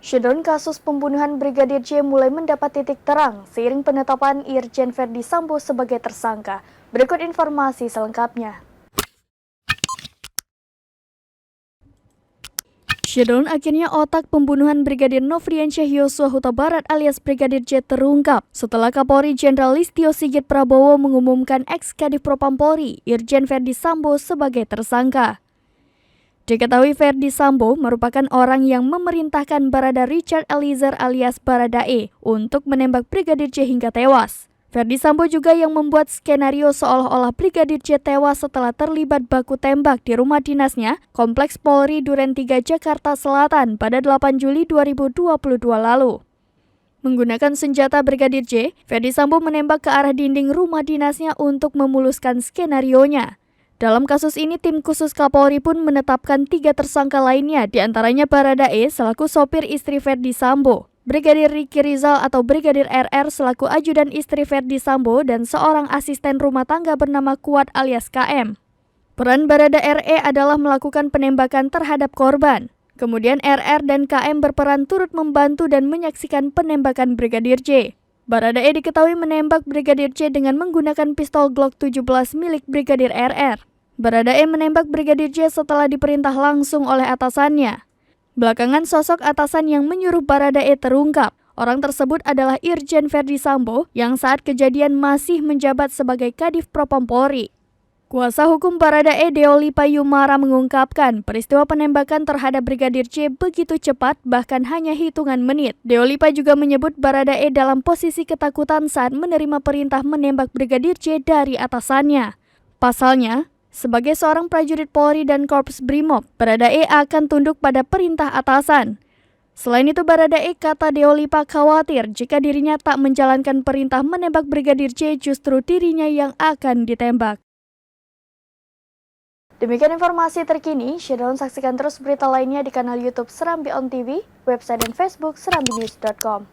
Shutdown kasus pembunuhan Brigadir J mulai mendapat titik terang seiring penetapan Irjen Verdi Sambo sebagai tersangka. Berikut informasi selengkapnya. Shutdown akhirnya otak pembunuhan Brigadir Nofriansyah Yosua Huta Barat alias Brigadir J terungkap setelah Kapolri Jenderal Listio Sigit Prabowo mengumumkan ex-Kadif Propam Polri Irjen Verdi Sambo sebagai tersangka. Diketahui Verdi Sambo merupakan orang yang memerintahkan Barada Richard Eliezer alias Baradae untuk menembak Brigadir J hingga tewas. Verdi Sambo juga yang membuat skenario seolah-olah Brigadir J tewas setelah terlibat baku tembak di rumah dinasnya, Kompleks Polri Duren 3 Jakarta Selatan pada 8 Juli 2022 lalu. Menggunakan senjata Brigadir J, Verdi Sambo menembak ke arah dinding rumah dinasnya untuk memuluskan skenarionya. Dalam kasus ini, tim khusus Kapolri pun menetapkan 3 tersangka lainnya, diantaranya Baradae selaku sopir istri Verdi Sambo, Brigadir Ricky Rizal atau Brigadir RR selaku ajudan istri Verdi Sambo, dan seorang asisten rumah tangga bernama Kuat alias KM. Peran Barada RE adalah melakukan penembakan terhadap korban. Kemudian RR dan KM berperan turut membantu dan menyaksikan penembakan Brigadir J. Baradae diketahui menembak Brigadir J dengan menggunakan pistol Glock 17 milik Brigadir RR. Baradae menembak Brigadir J setelah diperintah langsung oleh atasannya. Belakangan sosok atasan yang menyuruh Baradae terungkap. Orang tersebut adalah Irjen Verdi Sambo yang saat kejadian masih menjabat sebagai Kadif Propam Polri. Kuasa hukum Baradae Deoli Payumara mengungkapkan peristiwa penembakan terhadap Brigadir J begitu cepat bahkan hanya hitungan menit. Deoli Pa juga menyebut Baradae dalam posisi ketakutan saat menerima perintah menembak Brigadir J dari atasannya. Pasalnya, sebagai seorang prajurit Polri dan Korps Brimob, Baradae akan tunduk pada perintah atasan. Selain itu, Baradae kata Deoli Pa khawatir jika dirinya tak menjalankan perintah menembak Brigadir J, justru dirinya yang akan ditembak. Demikian informasi terkini, Shutdown saksikan terus berita lainnya di kanal YouTube Serambi On TV, website dan Facebook serambinews.com.